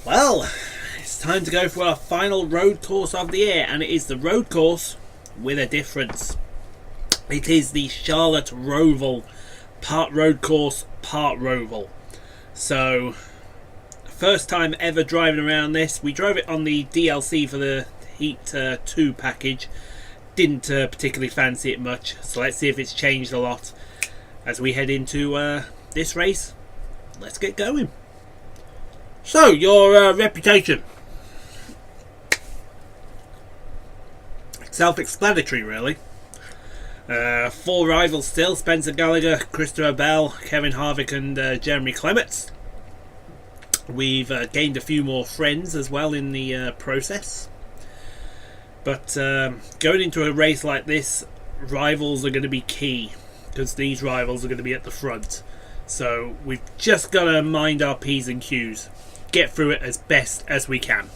Well, it's time to go for our final road course of the year, and it is the road course with a difference. It is the Charlotte Roval, part road course, part Roval. So, first time ever driving around this. We drove it on the DLC for the Heat 2 package. Didn't particularly fancy it much, so let's see if it's changed a lot as we head into this race. Let's get going. So, your reputation. Self-explanatory, really. 4 rivals still: Spencer Gallagher, Christopher Bell, Kevin Harvick and Jeremy Clements. We've gained a few more friends as well in the process. But going into a race like this, rivals are going to be key, because these rivals are going to be at the front. So we've just got to mind our P's and Q's. Get through it as best as we can.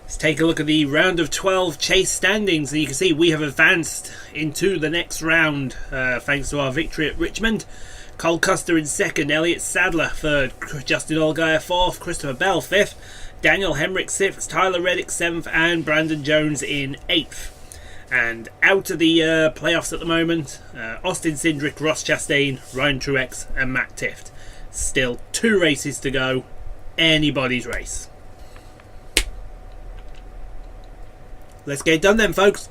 Let's take a look at the round of 12 chase standings. And you can see we have advanced into the next round thanks to our victory at Richmond. Cole Custer in second, Elliott Sadler third, Justin Allgaier fourth, Christopher Bell fifth, Daniel Hemrick sixth, Tyler Reddick seventh, and Brandon Jones in eighth. And out of the playoffs at the moment, Austin Cindric, Ross Chastain, Ryan Truex and Matt Tifft. Still 2 races to go. Anybody's race. Let's get it done then, folks.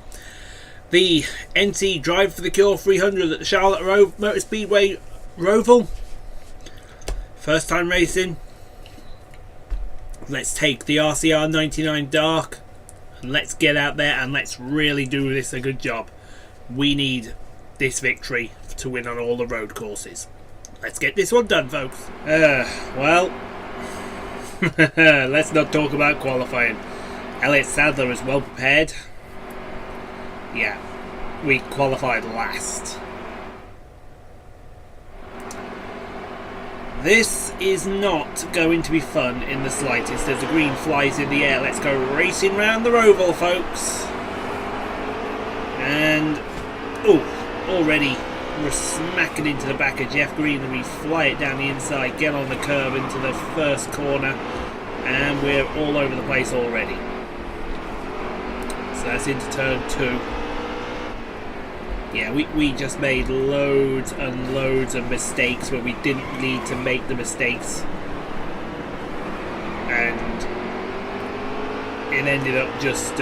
The NC Drive for the Cure 300 at the Charlotte Motor Speedway Roval. First time racing. Let's take the RCR 99 Dark and let's get out there and let's really do this a good job. We need this victory to win on all the road courses. Let's get this one done, folks. Well, let's not talk about qualifying. Elliott Sadler is well prepared. Yeah, we qualified last. This is not going to be fun in the slightest. There's a green flies in the air. Let's go racing round the Roval, folks. And, already we're smacking into the back of Jeff Green, and we fly it down the inside, get on the curb into the first corner, and we're all over the place already. So that's into turn 2. Yeah, we just made loads and loads of mistakes where we didn't need to make the mistakes. And it ended up just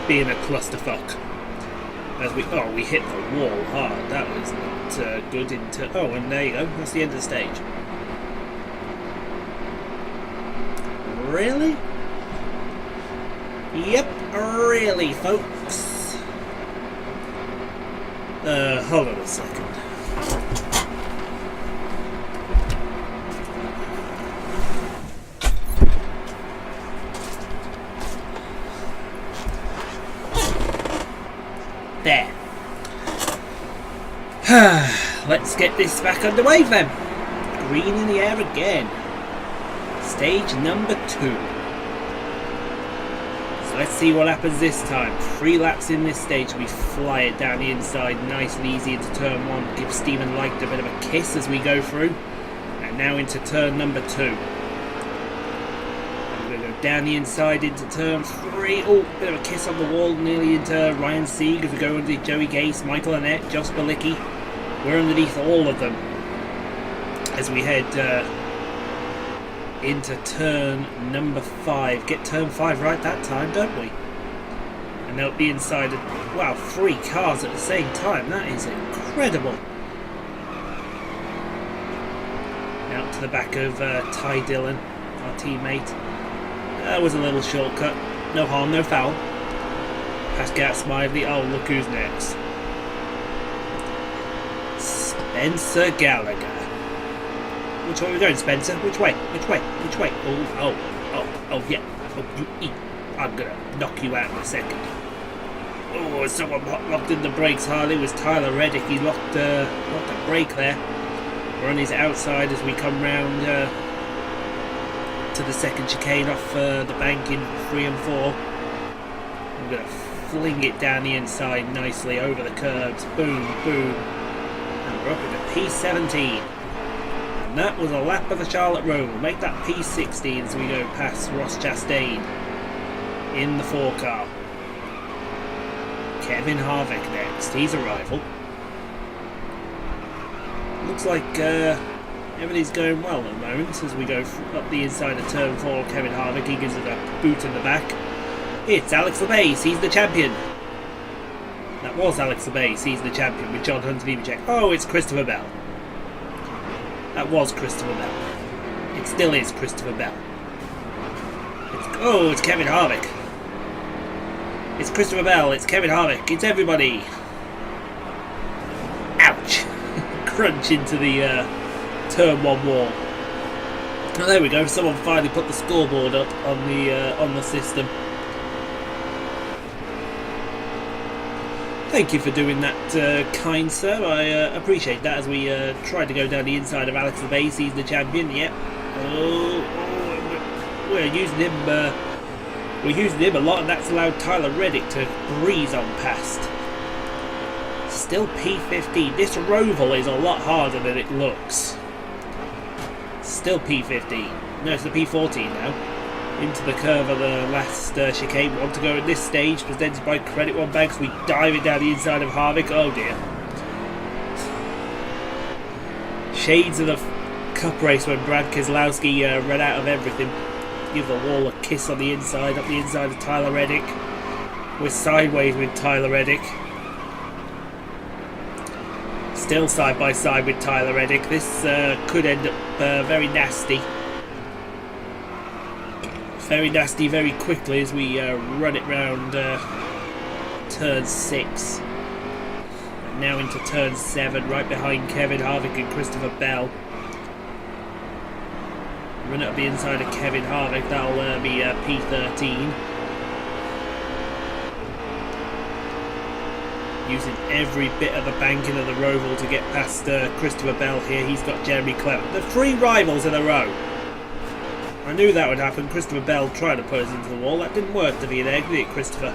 being a clusterfuck. As we hit the wall hard. That was not good into... Oh, and there you go. That's the end of the stage. Really? Yep, really, folks. Hold on a second. There. Let's get this back underway then. Green in the air again. Stage number 2. Let's see what happens this time. 3 laps in this stage. We fly it down the inside nice and easy into turn 1. Give Stephen Light a bit of a kiss as we go through. And now into turn number 2. And we're going to go down the inside into turn 3. Oh, bit of a kiss on the wall nearly into Ryan Sieg as we go under Joey Gase, Michael Annette, Josh Balicki. We're underneath all of them as we head into turn number 5. Get turn 5 right that time, don't we? And they'll be inside of, wow, 3 cars at the same time. That is incredible. Out to the back of Ty Dillon, our teammate. That was a little shortcut. No harm, no foul. Past Garrett Smiley. Oh, look who's next. Spencer Gallagher. Which way are we going, Spencer? Which way? Which way? Which way? Oh, yeah. Oh, you eat. I'm gonna knock you out in a second. Oh, someone locked in the brakes hard. It was Tyler Reddick. He locked a brake there. We're on his outside as we come round to the second chicane off the bank in 3 and 4. I'm gonna fling it down the inside nicely over the curbs. Boom, boom. And we're up into P17. And that was a lap of the Charlotte Roval. Make that P60 as we go past Ross Chastain in the 4 car. Kevin Harvick next. He's a rival. Looks like everything's going well at the moment as we go up the inside of turn 4. Kevin Harvick, he gives it a boot in the back. It's Alex Labase, he's the champion. That was Alex Labase, he's the champion with John Hunter Nemechek. Oh, it's Christopher Bell. That was Christopher Bell. It still is Christopher Bell. It's Kevin Harvick. It's Christopher Bell, it's Kevin Harvick, it's everybody. Ouch. Crunch into the turn 1 wall. Oh, there we go, someone finally put the scoreboard up on the system. Thank you for doing that, kind sir. I appreciate that as we try to go down the inside of Alex Labase. He's the champion, yep. We're using him a lot, and that's allowed Tyler Reddick to breeze on past. Still P15. This Roval is a lot harder than it looks. Still P15. No, it's the P14 now. Into the curve of the last chicane. We want to go at this stage, presented by Credit One Banks. We dive it down the inside of Harvick. Oh dear. Shades of the Cup race when Brad Keselowski ran out of everything. Give the wall a kiss on the inside, up the inside of Tyler Reddick. We're sideways with Tyler Reddick. Still side by side with Tyler Reddick. This could end up very nasty. Very nasty very quickly as we run it round turn 6. And now into turn 7, right behind Kevin Harvick and Christopher Bell. Run up the inside of Kevin Harvick, that'll be P13. Using every bit of the banking of the Roval to get past Christopher Bell here. He's got Jeremy Clement. The 3 rivals in a row. I knew that would happen. Christopher Bell tried to put us into the wall. That didn't work to be there, did it, Christopher?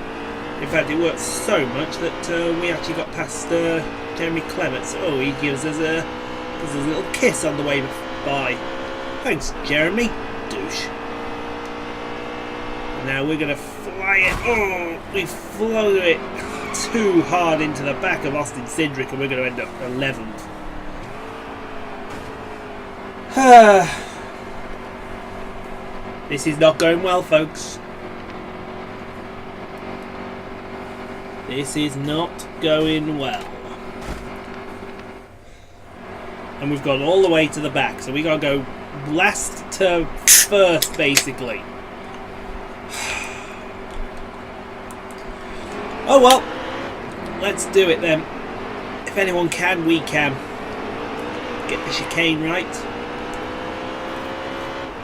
In fact, it worked so much that we actually got past Jeremy Clements. Oh, he gives us a little kiss on the way by. Thanks, Jeremy. Douche. Now we're going to fly it. Oh, we flew it too hard into the back of Austin Cindric, and we're going to end up 11th. This is not going well, folks. This is not going well. And we've gone all the way to the back, so we got to go last to first, basically. Oh well, let's do it then. If anyone can, we can. Get the chicane right.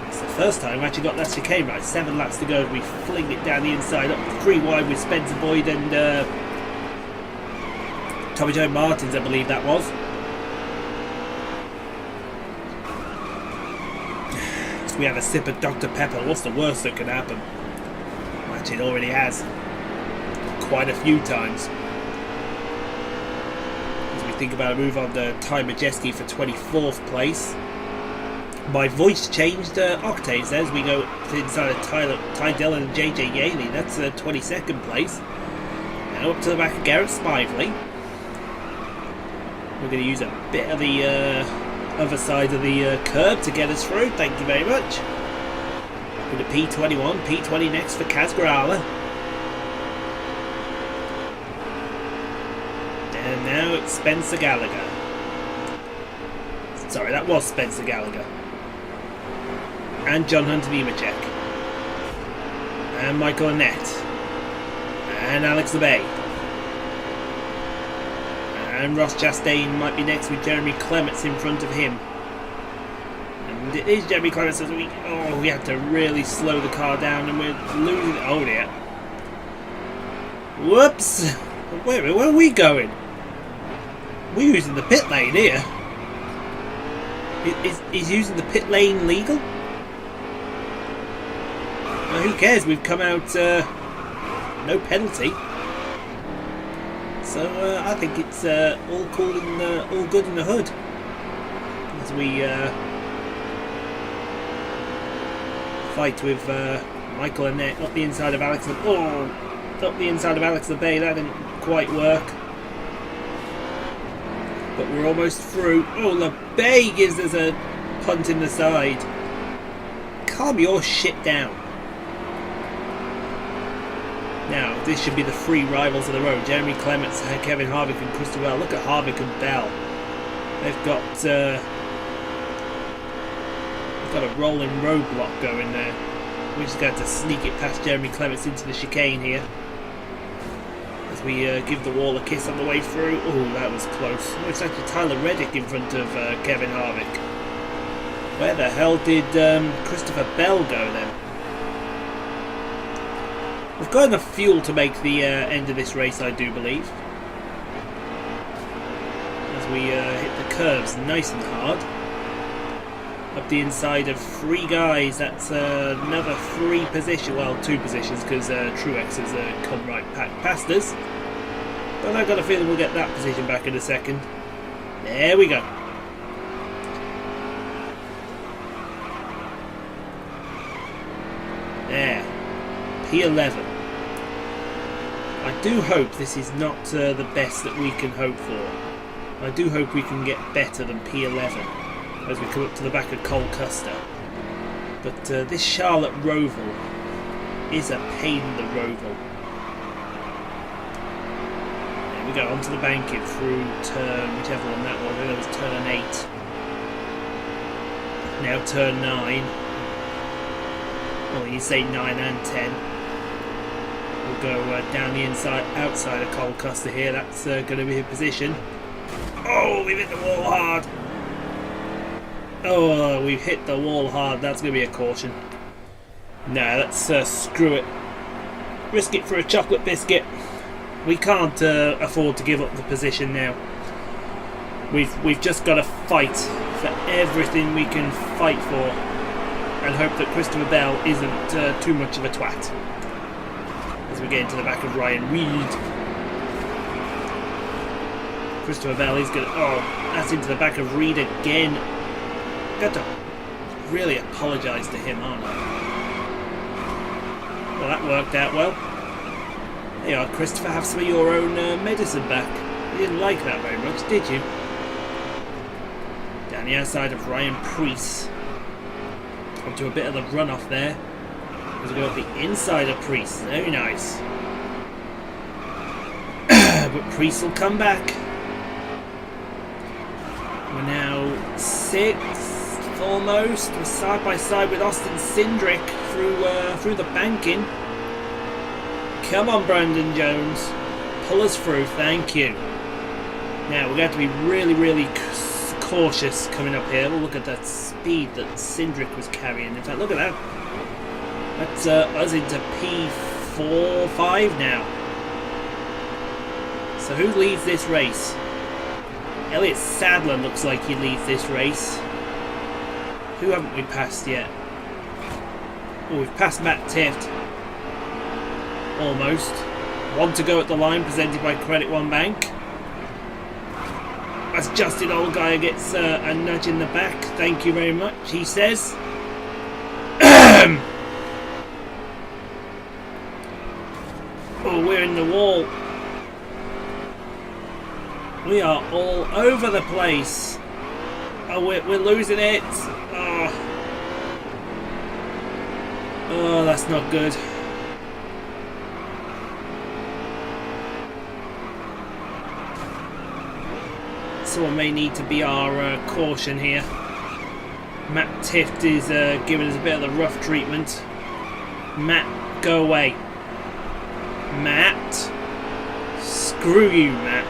It's the first time we actually got that chicane right. 7 laps to go. We fling it down the inside, up 3 wide with Spencer Boyd and Tommy Joe Martins, I believe that was. We have a sip of Dr. Pepper. What's the worst that could happen? Actually, it already has. Quite a few times. As we think about a move on to Ty Majeski for 24th place. My voice changed octaves as we go inside of Ty Dillon and JJ Yaley. That's 22nd place. Now up to the back of Garrett Smively. We're going to use a bit of the other side of the curb to get us through. Thank you very much. With a P21, P20 next for Kaz Grala. And now it's Spencer Gallagher. Sorry, that was Spencer Gallagher. And John Hunter Nemechek. And Michael Annette. And Alex Labay. And Ross Chastain might be next with Jeremy Clements in front of him. And it is Jeremy Clements as we have to really slow the car down and we're losing it. Oh dear. Whoops. Where are we going? We're using the pit lane here. Is using the pit lane legal? Well, who cares? We've come out no penalty. So I think it's all cool and all good in the hood as we fight with Michael and Nick up the inside of Alex. Oh, up the inside of Alex LeBay. That didn't quite work. But we're almost through. Oh, LeBay gives us a punt in the side. Calm your shit down. Now, this should be the three rivals of the road. Jeremy Clements, Kevin Harvick and Chris Roval. Look at Harvick and Bell. They've got a rolling roadblock going there. We're just going to sneak it past Jeremy Clements into the chicane here. As we give the wall a kiss on the way through. Oh, that was close. Oh, it's actually Tyler Reddick in front of Kevin Harvick. Where the hell did Christopher Bell go then? We've got enough fuel to make the end of this race, I do believe. As we hit the curves nice and hard. Up the inside of three guys, that's another three position, well, two positions, because Truex has come right past us. But I've got a feeling we'll get that position back in a second. There we go. There. P11. I do hope this is not the best that we can hope for. I do hope we can get better than P11 as we come up to the back of Cole Custer. But this Charlotte Roval is a pain in the Roval. There we go, onto the banking through turn, whichever one that was. I think that was turn 8. Now turn 9. Well, you say 9 and 10. We'll go down the outside of Cole Custer here. That's going to be a position. Oh, we've hit the wall hard. Oh, we've hit the wall hard. That's going to be a caution. Nah, let's screw it. Risk it for a chocolate biscuit. We can't afford to give up the position now. We've just got to fight for everything we can fight for, and hope that Christopher Bell isn't too much of a twat. As we get into the back of Ryan Reed. Christopher Bell is going to... Oh, that's into the back of Reed again. Got to really apologise to him, aren't I? Well, that worked out well. There you are, Christopher. Have some of your own medicine back. You didn't like that very much, did you? Down the outside of Ryan Preece. Onto a bit of the runoff there. As we go up the inside of Preece. Very nice. But Preece will come back. We're now 6th almost. We're side by side with Austin Cindric through the banking. Come on, Brandon Jones. Pull us through, thank you. Now we're going to have to be really, really cautious coming up here. We'll look at that speed that Cindric was carrying. In fact, look at that. That's us into P4, 5 now. So who leads this race? Elliott Sadler looks like he leads this race. Who haven't we passed yet? Oh, we've passed Matt Tifft. Almost. One to go at the line, presented by Credit One Bank. As Justin Allgaier gets a nudge in the back. Thank you very much, he says. Oh, we're in the wall. We are all over the place. Oh, we're losing it. Oh, that's not good. Someone may need to be our caution here. Matt Tifft is giving us a bit of the rough treatment. Matt, go away. Matt. Screw you, Matt.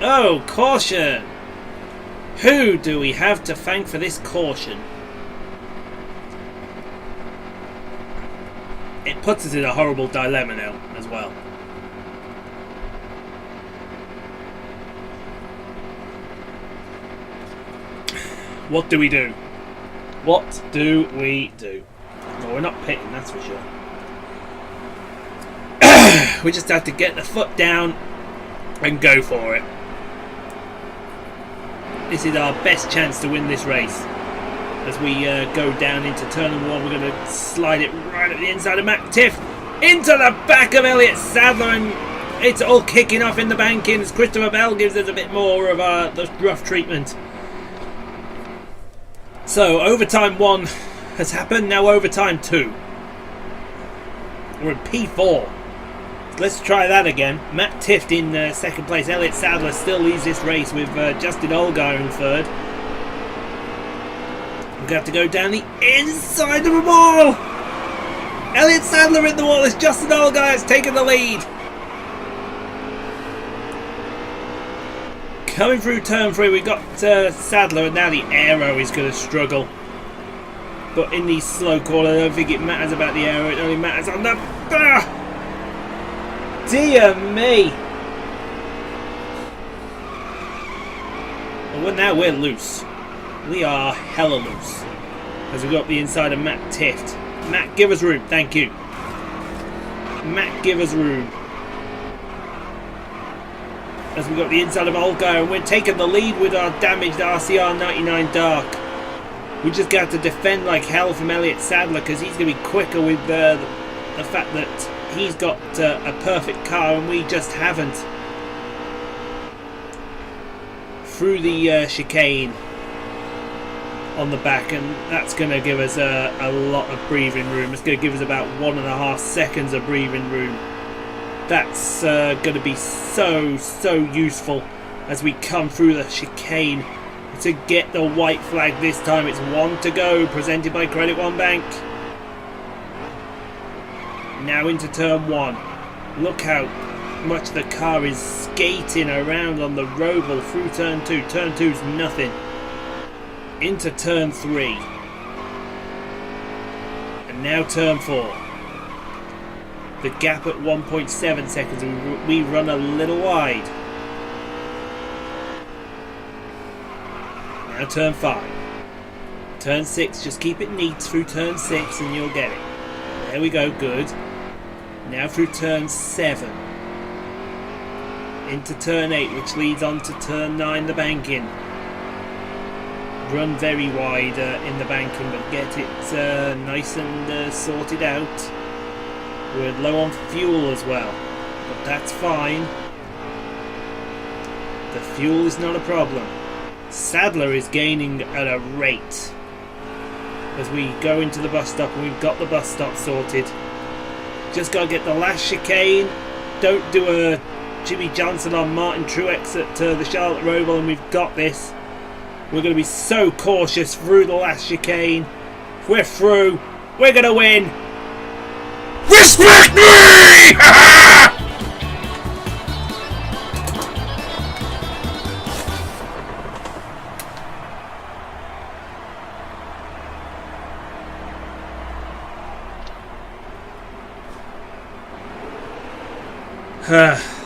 Oh, caution! Who do we have to thank for this caution? It puts us in a horrible dilemma now, as well. What do we do? What do we do? Well, we're not pitting, that's for sure. We just have to get the foot down and go for it. This is our best chance to win this race. As we go down into turn 1, we're going to slide it right at the inside of Matt Tiff into the back of Elliott Sadler, and it's all kicking off in the banking as Christopher Bell gives us a bit more of the rough treatment. So overtime 1 has happened, now overtime 2. We're in P4. Let's try that again. Matt Tift in second place. Elliott Sadler still leads this race with Justin Allgaier in third. We're going to have to go down the inside of the wall. Elliott Sadler in the wall as Justin Allgaier has taken the lead. Coming through turn 3, we've got Sadler, and now the aero is going to struggle. But in these slow corners, I don't think it matters about the aero, it only matters on the... Dear me! Well, now we're loose. We are hella loose. As we got the inside of Matt Tift. Matt, give us room, thank you. Matt, give us room. As we got the inside of Allgaier, and we're taking the lead with our damaged RCR 99 Dark. We just got to defend like hell from Elliott Sadler because he's going to be quicker with the fact that he's got a perfect car and we just haven't. Through the chicane on the back, and that's going to give us a lot of breathing room. It's going to give us about 1.5 seconds of breathing room. That's going to be so useful as we come through the chicane to get the white flag this time. It's 1 to go, presented by Credit One Bank. Now into turn 1. Look how much the car is skating around on the Roval through turn 2. Turn 2's nothing. Into turn 3. And now turn 4. The gap at 1.7 seconds. We run a little wide. Now turn 5. Turn 6, just keep it neat through turn 6 and you'll get it. There we go, good. Now through turn 7. Into turn 8, which leads on to turn 9, the banking. Run very wide in the banking, but get it nice and sorted out. We're low on fuel as well, but that's fine. The fuel is not a problem. Sadler is gaining at a rate as we go into the bus stop, and we've got the bus stop sorted. Just got to get the last chicane. Don't do a Jimmy Johnson on Martin Truex at the Charlotte Roval, and we've got this. We're going to be so cautious through the last chicane. If we're through, we're going to win. Respect me!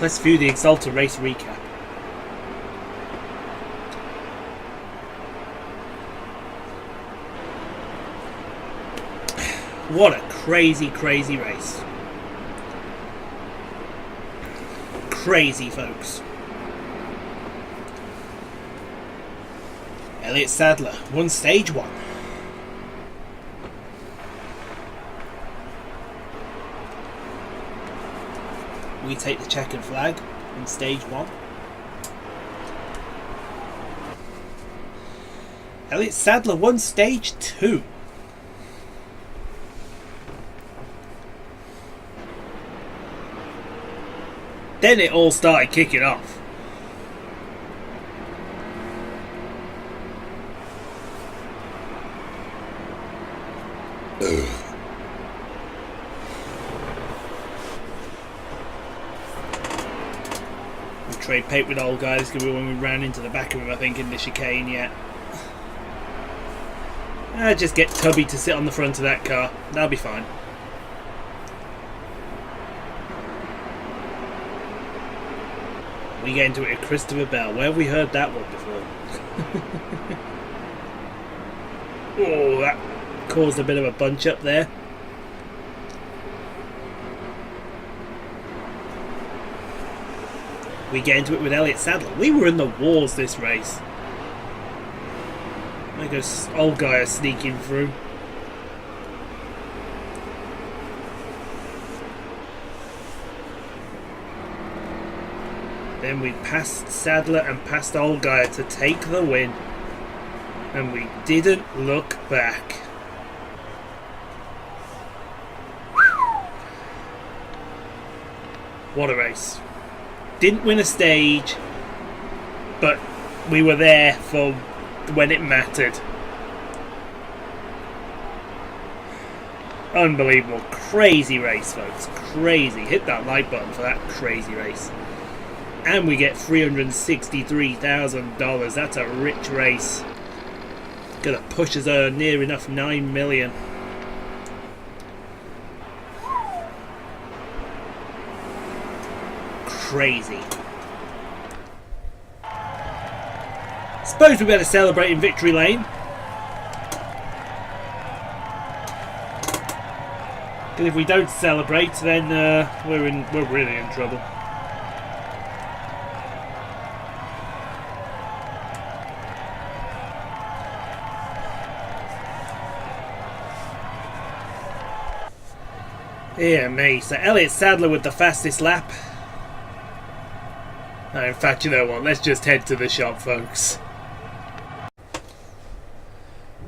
Let's view the Exalta race recap. What a crazy race. Crazy, folks. Elliott Sadler won stage 1. We take the checkered flag in stage 1. Elliott Sadler won stage 2. Then it all started kicking off. We trade paint with old guys. This could be when we ran into the back of him, I think, in the chicane yet. Just get Tubby to sit on the front of that car. That'll be fine. We get into it with Christopher Bell. Where have we heard that one before? Oh, that caused a bit of a bunch up there. We get into it with Elliott Sadler. We were in the wars this race. Like a old guy sneaking through. Then we passed Sadler and passed old guy to take the win. And we didn't look back. What a race. Didn't win a stage, but we were there for when it mattered. Unbelievable. Crazy race, folks. Crazy. Hit that like button for that crazy race. And we get $363,000. That's a rich race. Gonna push us near enough $9 million. Crazy. Suppose we better celebrate in victory lane. Because if we don't celebrate, then we're really in trouble. Yeah, me. So Elliott Sadler with the fastest lap. Oh, in fact, you know what? Let's just head to the shop, folks.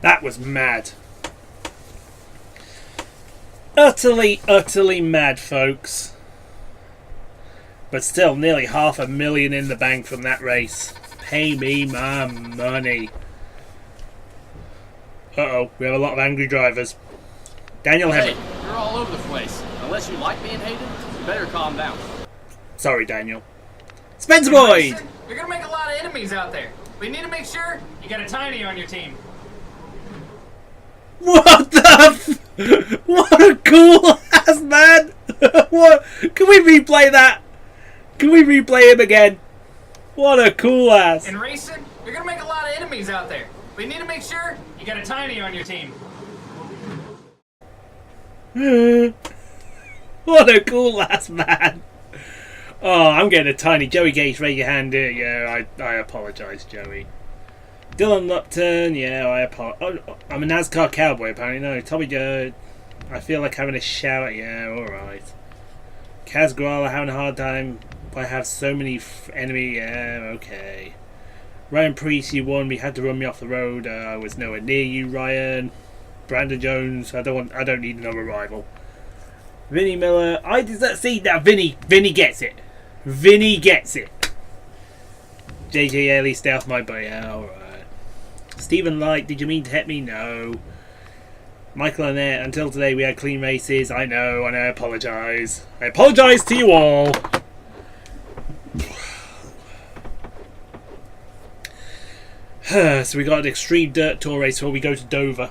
That was mad. Utterly, utterly mad, folks. But still, nearly $500,000 in the bank from that race. Pay me my money. Uh-oh, we have a lot of angry drivers. Daniel Hey, you're all over the place. Unless you like being hated, you better calm down. Sorry, Daniel. Spencer Boyd! You're gonna make a lot of enemies out there. We need to make sure you got a tiny on your team. What the what a cool ass man! What? Can we replay that? Can we replay him again? What a cool ass! In racing, you're gonna make a lot of enemies out there. We need to make sure you got a tiny on your team. What a cool ass man! Oh, I'm getting a tiny. Joey Gates, raise your hand here. Yeah, I apologise, Joey. Dylan Lupton, yeah, I apologise. Oh, I'm a NASCAR cowboy, apparently. No, Tommy Joe, I feel like having a shower. Yeah, alright. Kaz Grala having a hard time. I have so many enemy. Yeah, okay. Ryan Priest, you won. We had to run me off the road. I was nowhere near you, Ryan. Brandon Jones, I don't need another rival. Vinny Miller, I did that. See now, Vinny gets it. Vinny gets it. JJ Ailey, stay off my butt. Yeah, alright. Stephen Light, did you mean to hit me? No. Michael Annette, until today we had clean races. I know, and I apologise. I apologise to you all. So we got an extreme dirt tour race where we go to Dover.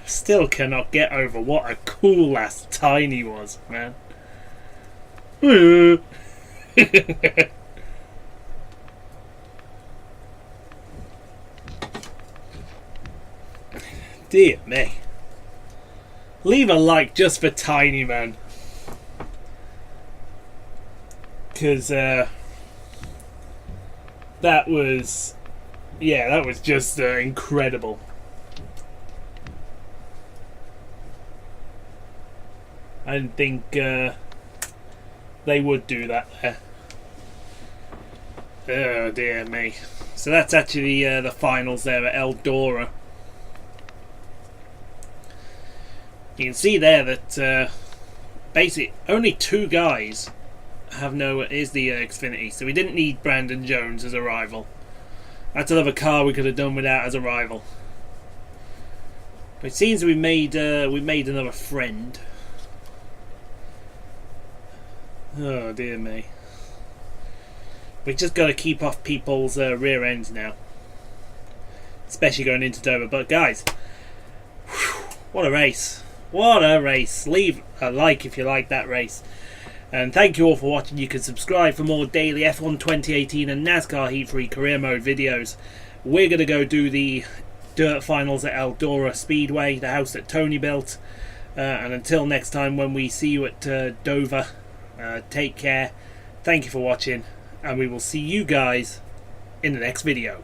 Still cannot get over what a cool ass Tiny was, man. Dear me. Leave a like just for Tiny, man. Because that was just incredible. I didn't think they would do that there. Oh dear me. So that's actually the finals there at Eldora. You can see there that basically only two guys have is the Xfinity, so we didn't need Brandon Jones as a rival. That's another car we could have done without as a rival. But it seems we made another friend. Oh dear me. We just got to keep off people's rear ends now, especially going into Dover. But guys, what a race! What a race! Leave a like if you like that race. And thank you all for watching. You can subscribe for more daily F1 2018 and NASCAR Heat Free Career Mode videos. We're going to go do the dirt finals at Eldora Speedway, the house that Tony built. And until next time when we see you at Dover, take care Thank you for watching, and we will see you guys in the next video.